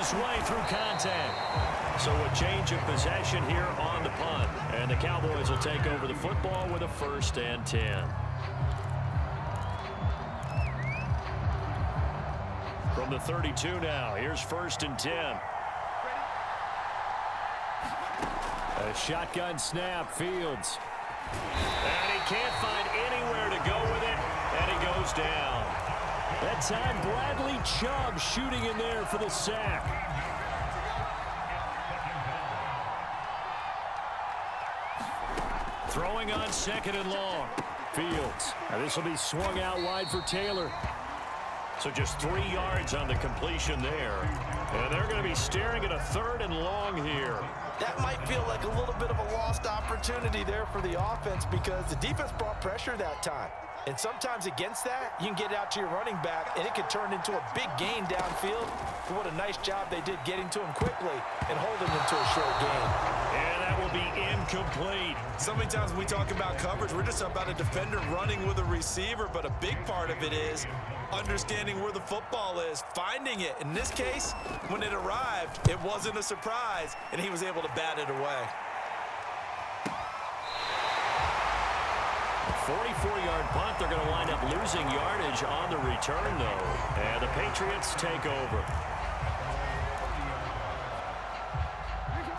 his way through contact. So a change of possession here on the punt. And the Cowboys will take over the football with a 1st and 10. From the 32 now, here's 1st and 10. A shotgun snap, Fields. And he can't find anywhere to go with it, and he goes down. That time, Bradley Chubb shooting in there for the sack. Throwing on 2nd and long. Fields. Now this will be swung out wide for Taylor. So just 3 yards on the completion there. And they're going to be staring at a 3rd and long here. That might feel like a little bit of a lost opportunity there for the offense because the defense brought pressure that time. And sometimes against that, you can get out to your running back, and it could turn into a big gain downfield. But what a nice job they did getting to him quickly and holding him to a short gain. And that will be incomplete. So many times when we talk about coverage, we're just about a defender running with a receiver, but a big part of it is understanding where the football is, finding it. In this case, when it arrived, it wasn't a surprise, and he was able to bat it away. 44-yard punt. They're going to wind up losing yardage on the return, though. And the Patriots take over.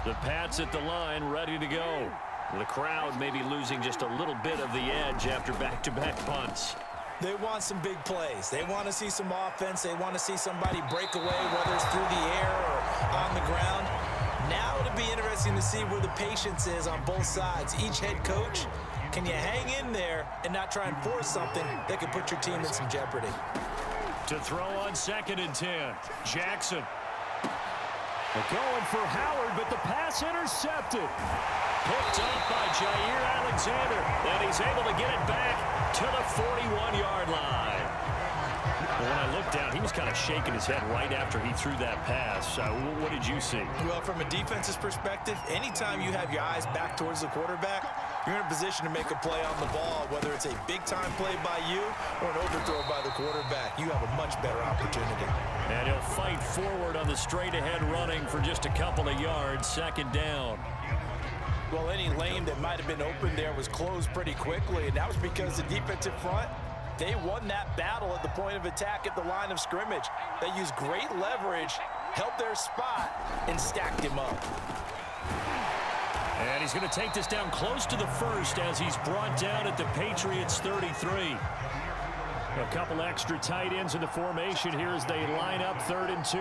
The Pats at the line, ready to go. The crowd may be losing just a little bit of the edge after back-to-back punts. They want some big plays. They want to see some offense. They want to see somebody break away, whether it's through the air or on the ground. Now it'll be interesting to see where the patience is on both sides. Each head coach, can you hang in there and not try and force something that could put your team in some jeopardy? To throw on 2nd and 10, Jackson. They're going for Howard, but the pass intercepted. Picked up by Jair Alexander, and he's able to get it back to the 41-yard line. When I looked down, he was kind of shaking his head right after he threw that pass. What did you see? Well, from a defense's perspective, anytime you have your eyes back towards the quarterback, you're in a position to make a play on the ball, whether it's a big-time play by you or an overthrow by the quarterback. You have a much better opportunity. And he'll fight forward on the straight-ahead running for just a couple of yards, 2nd down. Well, any lane that might have been open there was closed pretty quickly, and that was because the defensive front, they won that battle at the point of attack at the line of scrimmage. They used great leverage, held their spot, and stacked him up. And he's going to take this down close to the 1st as he's brought down at the Patriots 33. A couple extra tight ends in the formation here as they line up 3rd and 2.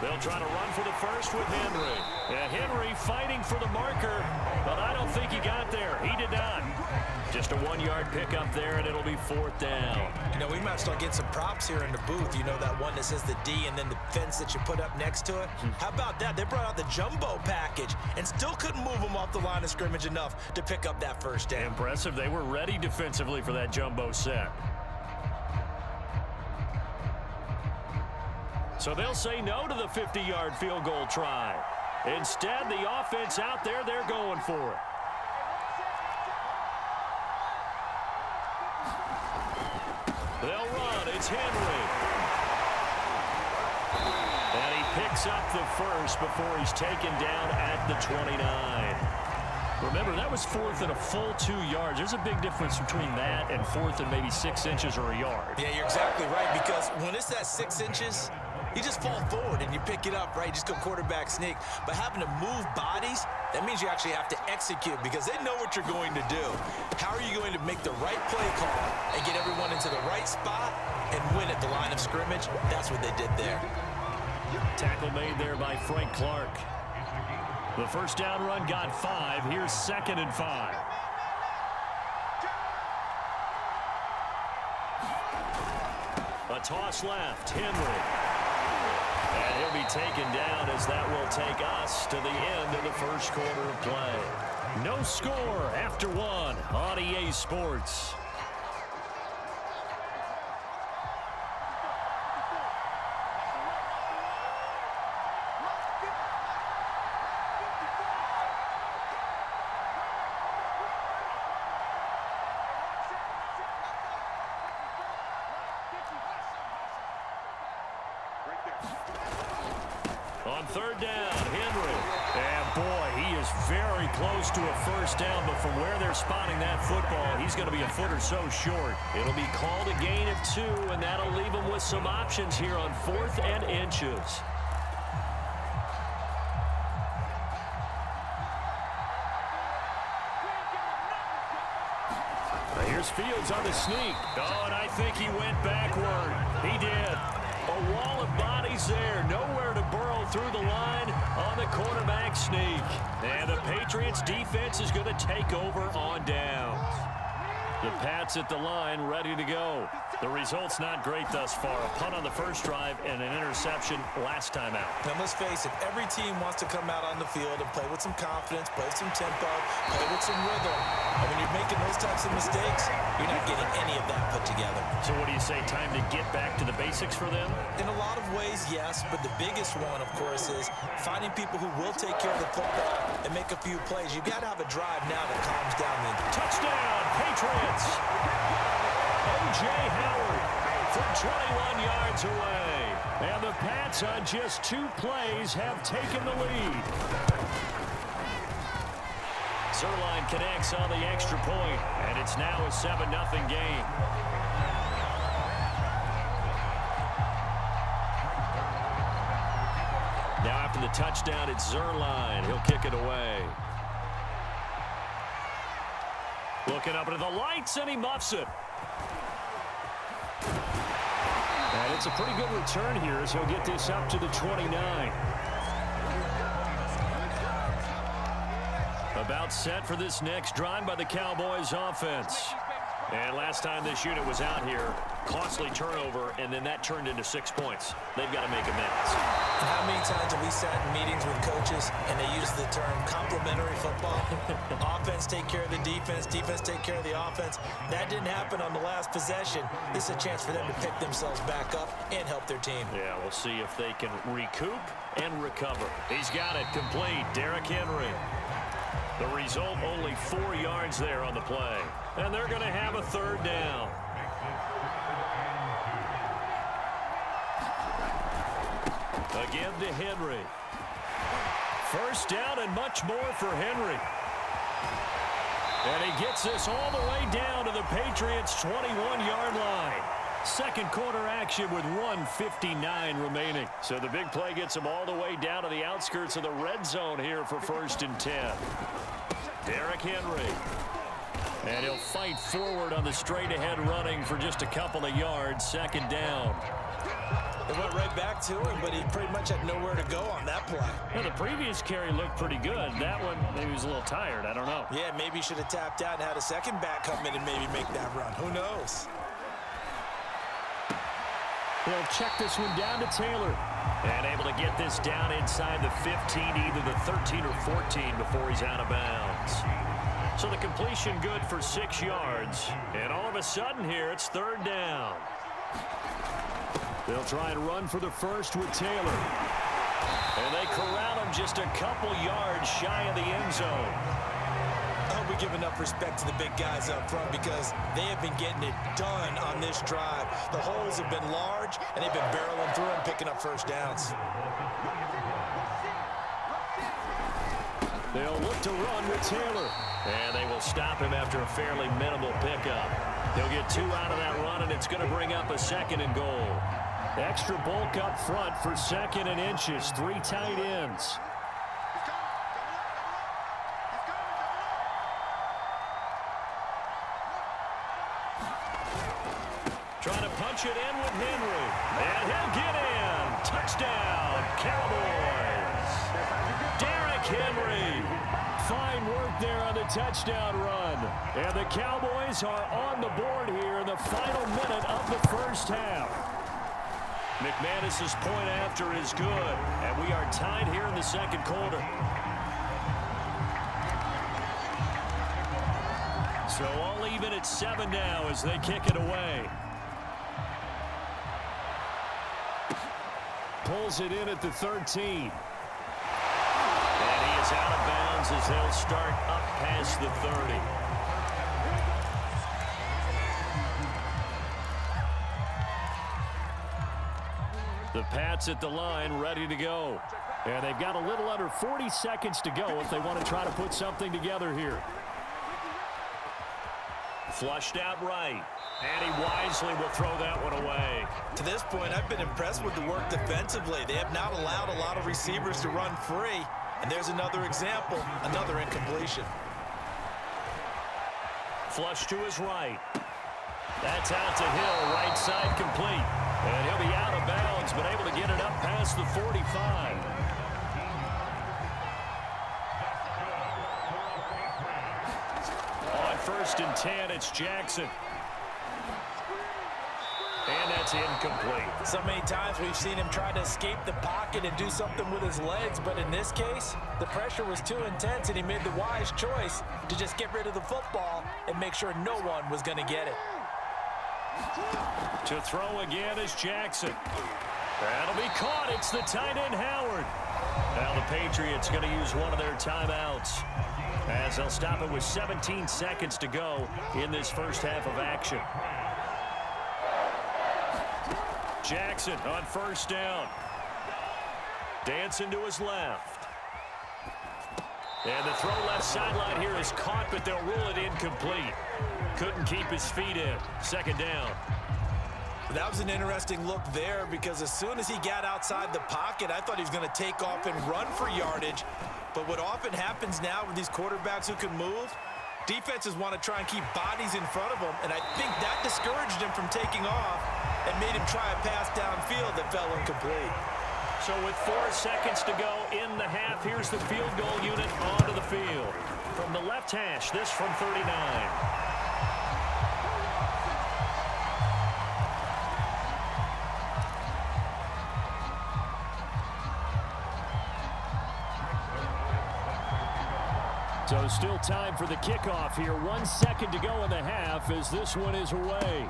They'll try to run for the 1st with Henry. And Henry fighting for the marker, but I don't think he got there. He did not. Just a 1-yard pickup there, and it'll be 4th down. You know, we might start getting some props here in the booth. You know, that one that says the D and then the fence that you put up next to it? How about that? They brought out the jumbo package and still couldn't move them off the line of scrimmage enough to pick up that 1st down. Impressive. They were ready defensively for that jumbo set. So they'll say no to the 50-yard field goal try. Instead, the offense out there, they're going for it. They'll run. It's Henry. And he picks up the 1st before he's taken down at the 29. Remember, that was 4th and a full 2 yards. There's a big difference between that and 4th and maybe 6 inches or a yard. Yeah, you're exactly right, because when it's that 6 inches, you just fall forward and you pick it up, right? Just go quarterback sneak. But having to move bodies, that means you actually have to execute because they know what you're going to do. How are you going to make the right play call and get everyone into the right spot and win at the line of scrimmage? That's what they did there. Tackle made there by Frank Clark. The 1st down run got 5. Here's 2nd and 5. A toss left. Henry. And he'll be taken down as that will take us to the end of the 1st quarter of play. No score after 1 on EA Sports. On third down, Henry. And boy, he is very close to a first down, but from where they're spotting that football, he's going to be a foot or so short. It'll be called a gain of 2, and that'll leave him with some options here on 4th and inches. Here's Fields on the sneak. Oh, and I think he went backward. He did. A wall of bodies there. Nowhere to burrow through the line on the quarterback sneak. And the Patriots defense is going to take over on downs. The Pats at the line, ready to go. The result's not great thus far. A punt on the first drive and an interception last time out. Now, let's face it, every team wants to come out on the field and play with some confidence, play with some tempo, play with some rhythm. And when you're making those types of mistakes, you're not getting any of that put together. So what do you say, time to get back to the basics for them? In a lot of ways, yes, but the biggest one, of course, is finding people who will take care of the football and make a few plays. You've got to have a drive now that calms down the touchdown, Patriots! O.J. Howard from 21 yards away. And the Pats on just 2 plays have taken the lead. Zerline connects on the extra point, and it's now a 7-0 game. Now after the touchdown, it's Zerline. He'll kick it away. Looking up into the lights, and he muffs it. And it's a pretty good return here as he'll get this up to the 29. About set for this next drive by the Cowboys offense. And last time this unit was out here, costly turnover, and then that turned into 6 points. They've got to make amends. And how many times have we sat in meetings with coaches and they use the term complementary football? Offense take care of the defense, defense take care of the offense. That didn't happen on the last possession. This is a chance for them to pick themselves back up and help their team. Yeah, we'll see if they can recoup and recover. He's got it complete. Derrick Henry. The result, only 4 yards there on the play. And they're going to have a third down. Again to Henry. First down and much more for Henry. And he gets this all the way down to the Patriots' 21-yard line. Second quarter action with 1:59 remaining. So the big play gets him all the way down to the outskirts of the red zone here for 1st and 10. Derrick Henry. And he'll fight forward on the straight-ahead running for just a couple of yards. Second down. It went right back to him, but he pretty much had nowhere to go on that play. Well, the previous carry looked pretty good. That one, maybe he was a little tired. I don't know. Yeah, maybe he should have tapped out and had a second back come in and maybe make that run. Who knows? They'll check this one down to Taylor. And able to get this down inside the 15, either the 13 or 14 before he's out of bounds. So the completion good for 6 yards. And all of a sudden here, it's third down. They'll try and run for the first with Taylor. And they corral him just a couple yards shy of the end zone. I hope we give enough respect to the big guys up front because they have been getting it done on this drive. The holes have been large, and they've been barreling through and picking up first downs. They'll look to run with Taylor. And they will stop him after a fairly minimal pickup. They'll get 2 out of that run, and it's going to bring up a 2nd and goal. Extra bulk up front for 2nd and inches. 3 tight ends. Trying to punch it in with Henry. And he'll get in. Touchdown, Cowboys. Derrick Henry. Fine work there on the touchdown run. And the Cowboys are on the board here in the final minute of the first half. McManus's point after is good. And we are tied here in the second quarter. So all even at 7 now as they kick it away. Pulls it in at the 13. And he is out of bounds as they'll start up past the 30. The Pats at the line, ready to go. And they've got a little under 40 seconds to go if they want to try to put something together here. Flushed out right. And he wisely will throw that one away. To this point, I've been impressed with the work defensively. They have not allowed a lot of receivers to run free. And there's another example, another incompletion. Flush to his right. That's out to Hill, right side complete. And he'll be out of bounds, but able to get it up past the 45. On 1st and 10, it's Jackson. And that's incomplete. So many times we've seen him try to escape the pocket and do something with his legs, but in this case, the pressure was too intense and he made the wise choice to just get rid of the football and make sure no one was going to get it. To throw again is Jackson. That'll be caught. It's the tight end, Howard. Now the Patriots going to use one of their timeouts as they'll stop it with 17 seconds to go in this first half of action. Jackson on 1st down. Dancing to his left. And the throw left sideline here is caught, but they'll rule it incomplete. Couldn't keep his feet in. 2nd down. That was an interesting look there because as soon as he got outside the pocket, I thought he was going to take off and run for yardage. But what often happens now with these quarterbacks who can move, defenses want to try and keep bodies in front of them, and I think that discouraged him from taking off and made him try a pass downfield that fell incomplete. So with 4 seconds to go in the half, here's the field goal unit onto the field. From the left hash, this from 39. So still time for the kickoff here. 1 second to go in the half as this one is away.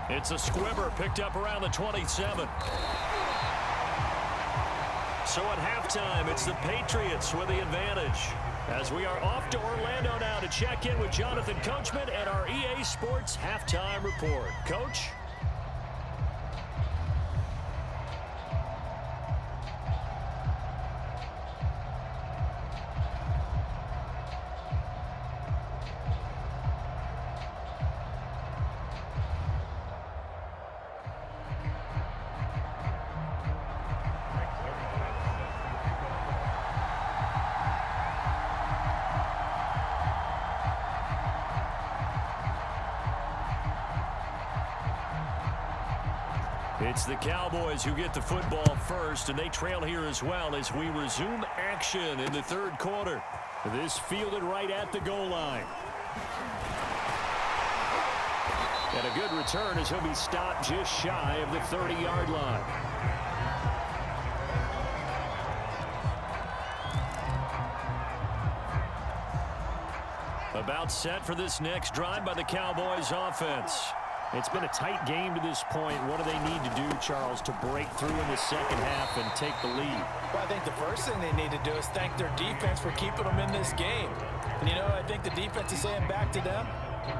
It's a squibber picked up around the 27. So at halftime, it's the Patriots with the advantage. As we are off to Orlando now to check in with Jonathan Coachman and our EA Sports Halftime Report. Coach? It's the Cowboys who get the football first, and they trail here as well as we resume action in the 3rd quarter. This fielded right at the goal line. And a good return as he'll be stopped just shy of the 30-yard line. About set for this next drive by the Cowboys offense. It's been a tight game to this point. What do they need to do, Charles, to break through in the second half and take the lead? Well, I think the first thing they need to do is thank their defense for keeping them in this game. And, you know, I think the defense is saying back to them,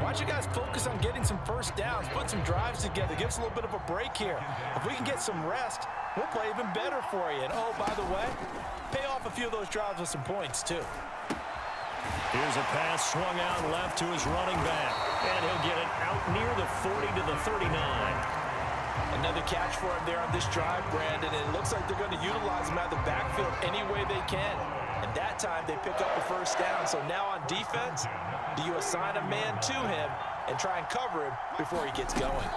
why don't you guys focus on getting some first downs, put some drives together, give us a little bit of a break here. If we can get some rest, we'll play even better for you. And, oh, by the way, pay off a few of those drives with some points, too. Here's a pass swung out left to his running back. And he'll get it out near the 40 to the 39. Another catch for him there on this drive, Brandon. And it looks like they're going to utilize him out of the backfield any way they can. And that time they pick up a first down. So now on defense, do you assign a man to him and try and cover him before he gets going?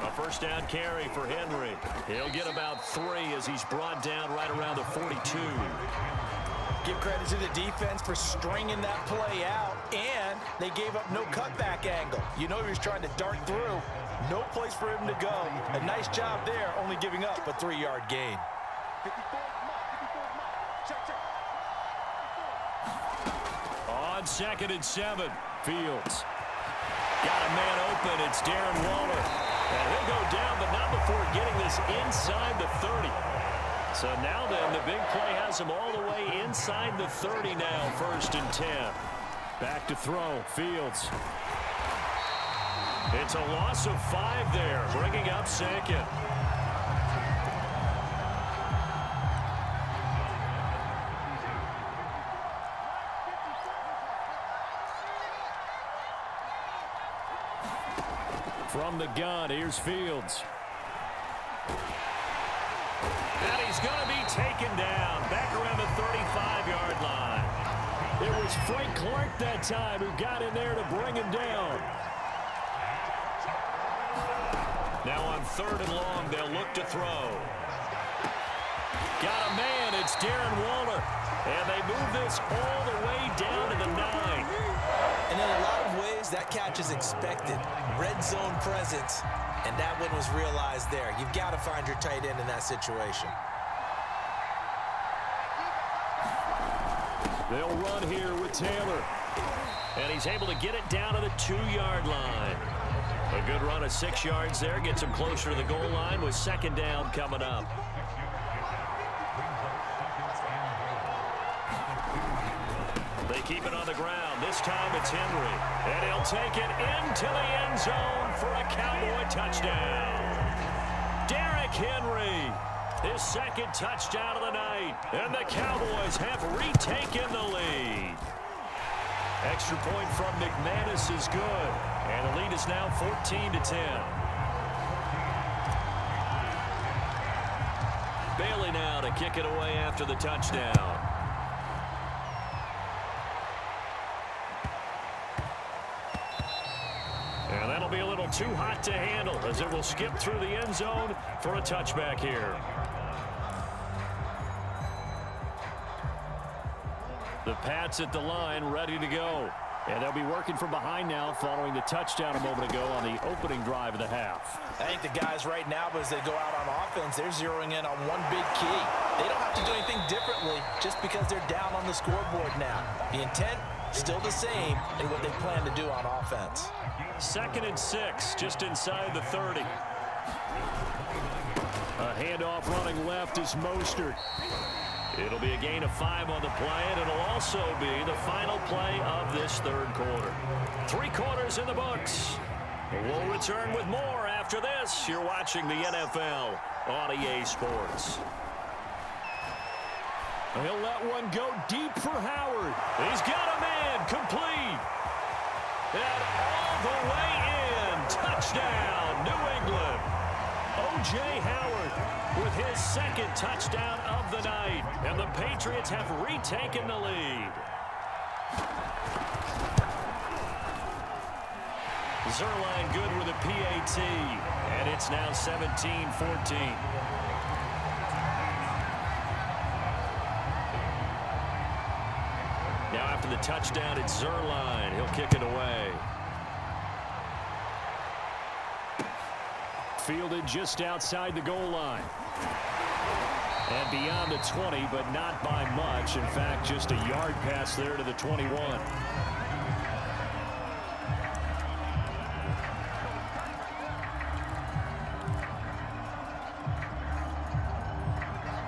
A first down carry for Henry. He'll get about 3 as he's brought down right around the 42. Give credit to the defense for stringing that play out, and they gave up no cutback angle. You know he was trying to dart through. No place for him to go. A nice job there, only giving up a 3-yard gain. On 2nd and 7, Fields. Got a man open. It's Darren Waller. And he'll go down, but not before getting this inside the 30. So now then, the big play has him all the way inside the 30 now, 1st and 10. Back to throw, Fields. It's a loss of 5 there, bringing up 2nd. From the gun, here's Fields. And he's going to be taken down back around the 35-yard line. It was Frank Clark that time who got in there to bring him down. Now on 3rd and long, they'll look to throw. Got a man, it's Darren Waller. And they move this all the way down to the 9. And in a lot of ways, that catch is expected. Red zone presence, and that one was realized there. You've got to find your tight end in that situation. They'll run here with Taylor. And he's able to get it down to the 2-yard line. A good run of 6 yards there. Gets him closer to the goal line with 2nd down coming up. They keep it on the ground. This time it's Henry. And he'll take it into the end zone for a Cowboy touchdown. Derrick Henry, his 2nd touchdown of the night. And the Cowboys have retaken the lead. Extra point from McManus is good. And the lead is now 14-10. Bailey now to kick it away after the touchdown. And that'll be a little too hot to handle as it will skip through the end zone for a touchback here. The Pats at the line ready to go. And they'll be working from behind now following the touchdown a moment ago on the opening drive of the half. I think the guys right now, as they go out on offense, they're zeroing in on one big key. They don't have to do anything differently just because they're down on the scoreboard now. The intent, still the same in what they plan to do on offense. 2nd and 6, just inside the 30. A handoff running left is Mostert. It'll be a gain of 5 on the play, and it'll also be the final play of this 3rd quarter. 3 quarters in the books. We'll return with more after this. You're watching the NFL on EA Sports. He'll let one go deep for Howard. He's got a man, complete. And all the way in. Touchdown, New England. O.J. Howard with his 2nd touchdown of the night. And the Patriots have retaken the lead. Zuerlein good with a PAT. And it's now 17-14. Now after the touchdown, it's Zuerlein. He'll kick it away. Fielded just outside the goal line. And beyond the 20, but not by much. In fact, just a yard pass there to the 21.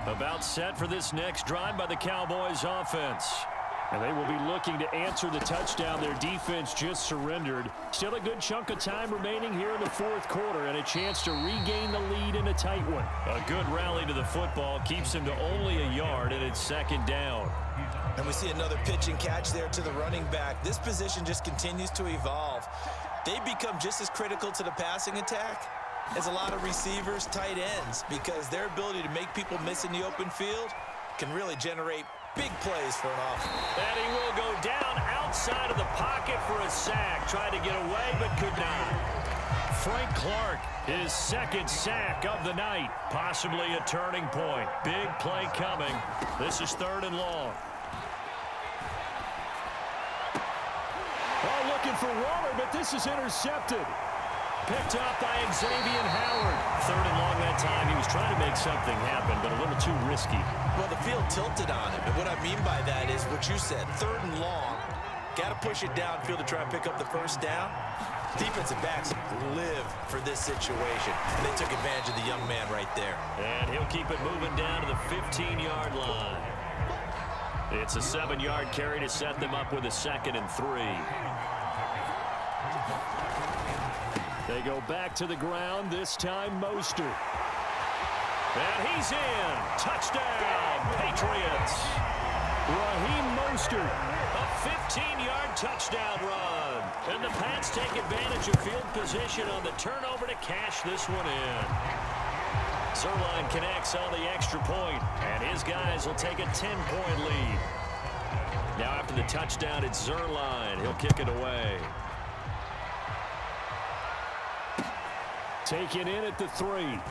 About set for this next drive by the Cowboys offense. And they will be looking to answer the touchdown their defense just surrendered. Still a good chunk of time remaining here in the 4th quarter and a chance to regain the lead in a tight one. A good rally to the football keeps him to only a yard, and it's 2nd down. And we see another pitch and catch there to the running back. This position just continues to evolve. They become just as critical to the passing attack as a lot of receivers, tight ends, because their ability to make people miss in the open field can really generate big plays for an offense. And he will go down outside of the pocket for a sack. Tried to get away, but could not. Frank Clark, his 2nd sack of the night. Possibly a turning point. Big play coming. This is 3rd and long. Oh, looking for Waller, but this is intercepted. Picked up by Xavier Howard. 3rd and long that time. He was trying to make something happen, but a little too risky. Well, the field tilted on him. And what I mean by that is what you said. 3rd and long. Got to push it downfield to try and pick up the 1st down. Defensive backs live for this situation. They took advantage of the young man right there. And he'll keep it moving down to the 15-yard line. It's a 7-yard carry to set them up with a 2nd and 3. They go back to the ground, this time Mostert. And he's in. Touchdown, Patriots. Raheem Mostert. A 15-yard touchdown run. And the Pats take advantage of field position on the turnover to cash this one in. Zerline connects on the extra point, and his guys will take a 10-point lead. Now after the touchdown, it's Zerline. He'll kick it away. Taken in at the 3. And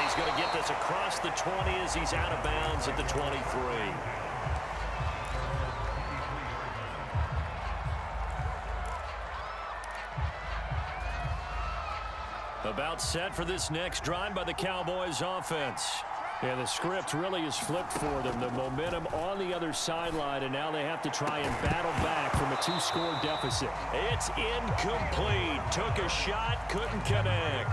he's going to get this across the 20 as he's out of bounds at the 23. About set for this next drive by the Cowboys offense. Yeah, the script really is flipped for them. The momentum on the other sideline, and now they have to try and battle back from a 2-score deficit. It's incomplete. Took a shot, couldn't connect.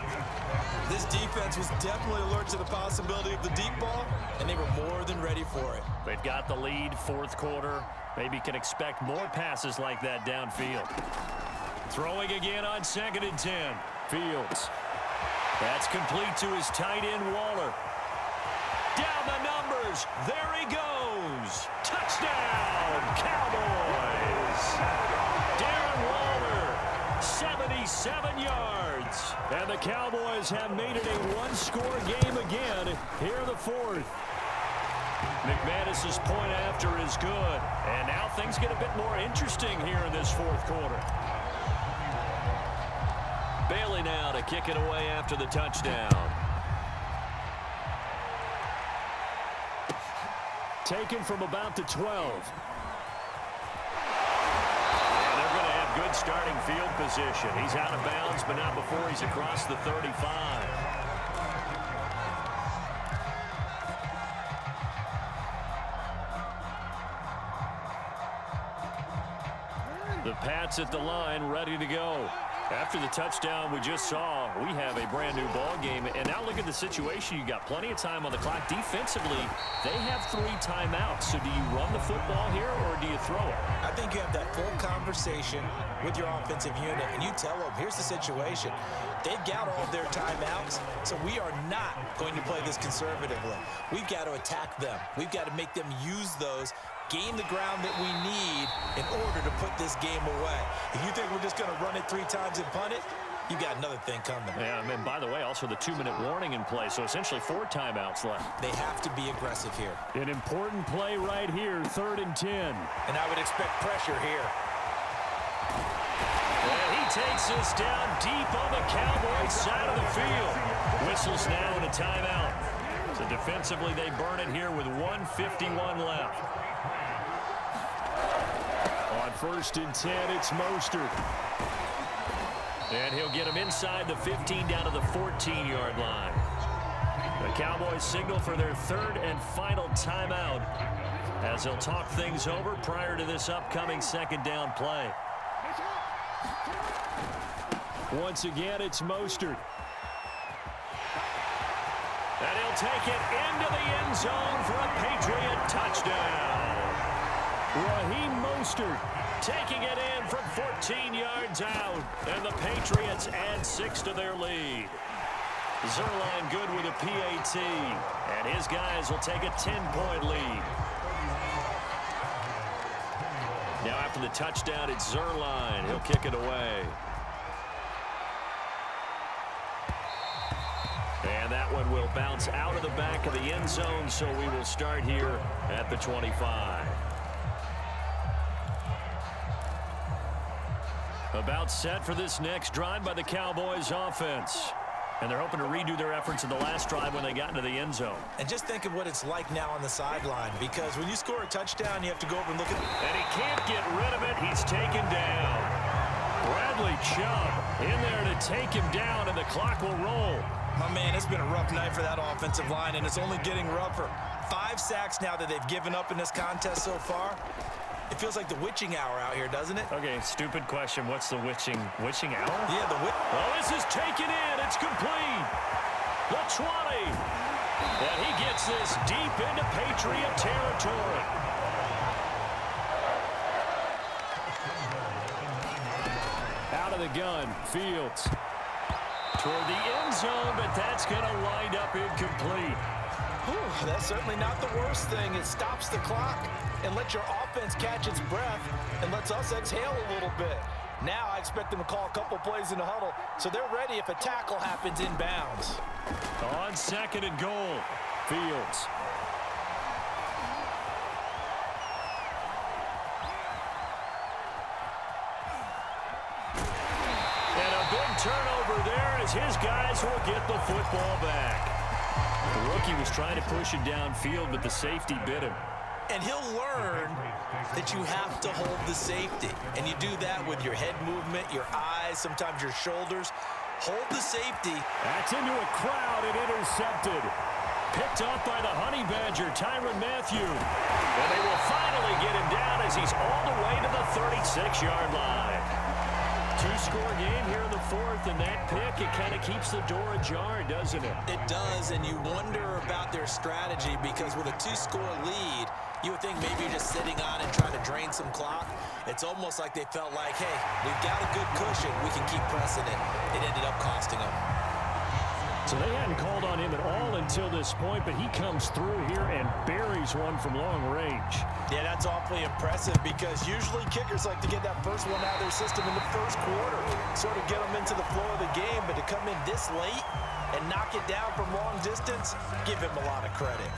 This defense was definitely alert to the possibility of the deep ball, and they were more than ready for it. They've got the lead, fourth quarter. Maybe can expect more passes like that downfield. Throwing again on 2nd and 10. Fields. That's complete to his tight end, Waller. Down the numbers. There he goes. Touchdown, Cowboys. Darren Waller, 77 yards. And the Cowboys have made it a one-score game again here in the fourth. McManus's point after is good. And now things get a bit more interesting here in this fourth quarter. Bailey now to kick it away after the touchdown. Taken from about the 12. And they're going to have good starting field position. He's out of bounds, but not before he's across the 35. The Pats at the line, ready to go. After the touchdown we just saw, we have a brand-new ball game. And now look at the situation. You got plenty of time on the clock. Defensively, they have 3 timeouts. So do you run the football here or do you throw it? I think you have that full conversation with your offensive unit, and you tell them, here's the situation. They've got all of their timeouts, so we are not going to play this conservatively. We've got to attack them. We've got to make them use those, gain the ground that we need in order to put this game away. If you think we're just going to run it 3 times and punt it, you got another thing coming. Yeah, and by the way, also the 2-minute warning in play, so essentially 4 timeouts left. They have to be aggressive here. An important play right here, 3rd and 10. And I would expect pressure here. And he takes this down deep on the Cowboys side of the field. Whistles now in a timeout. So defensively, they burn it here with 1:51 left. On 1st and 10, it's Mostert. And he'll get him inside the 15 down to the 14-yard line. The Cowboys signal for their 3rd and final timeout as they'll talk things over prior to this upcoming 2nd down play. Once again, it's Mostert. And he'll take it into the end zone for a Patriot touchdown. Raheem Mostert taking it in from 14 yards out. And the Patriots add 6 to their lead. Zerline good with a PAT. And his guys will take a 10-point lead. Now after the touchdown, it's Zerline. He'll kick it away. And that one will bounce out of the back of the end zone, so we will start here at the 25. About set for this next drive by the Cowboys offense. And they're hoping to redo their efforts in the last drive when they got into the end zone. And just think of what it's like now on the sideline, because when you score a touchdown, you have to go over and look at it. And he can't get rid of it. He's taken down. Bradley Chubb in there to take him down, and the clock will roll. My man, it's been a rough night for that offensive line, and it's only getting rougher. 5 sacks now that they've given up in this contest so far. It feels like the witching hour out here, doesn't it? Okay, stupid question. What's the witching hour? Yeah, well, this is taken in. It's complete. The 20. And he gets this deep into Patriot territory. Out of the gun, Fields. Toward the end zone, but that's going to wind up incomplete. Whew, that's certainly not the worst thing. It stops the clock and lets your offense catch its breath and lets us exhale a little bit. Now I expect them to call a couple plays in the huddle so they're ready if a tackle happens inbounds. On 2nd and goal, Fields. And a big turnover there as his guys will get the football back. The rookie was trying to push it downfield, but the safety bit him. And he'll learn that you have to hold the safety. And you do that with your head movement, your eyes, sometimes your shoulders. Hold the safety. That's into a crowd and intercepted. Picked off by the Honey Badger, Tyrann Mathieu. And they will finally get him down as he's all the way to the 36-yard line. Two-score game here in the 4th, and that pick, it kind of keeps the door ajar, doesn't it? It does, and you wonder about their strategy because with a 2-score lead, you would think maybe you're just sitting on and trying to drain some clock. It's almost like they felt like, hey, we've got a good cushion. We can keep pressing it. It ended up costing them. So they hadn't called on him at all until this point, but he comes through here and buries one from long range. Yeah, that's awfully impressive because usually kickers like to get that first one out of their system in the first quarter, sort of get them into the flow of the game, but to come in this late and knock it down from long distance, give him a lot of credit.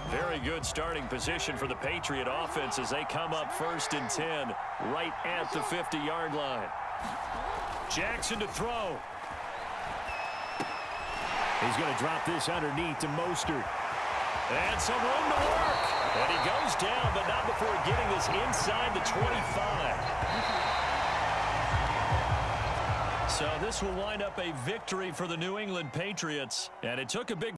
Very good starting position for the Patriot offense as they come up 1st and 10 right at the 50-yard line. Jackson to throw. He's going to drop this underneath to Mostert. And some room to work. And he goes down, but not before getting this inside the 25. So this will wind up a victory for the New England Patriots. And it took a big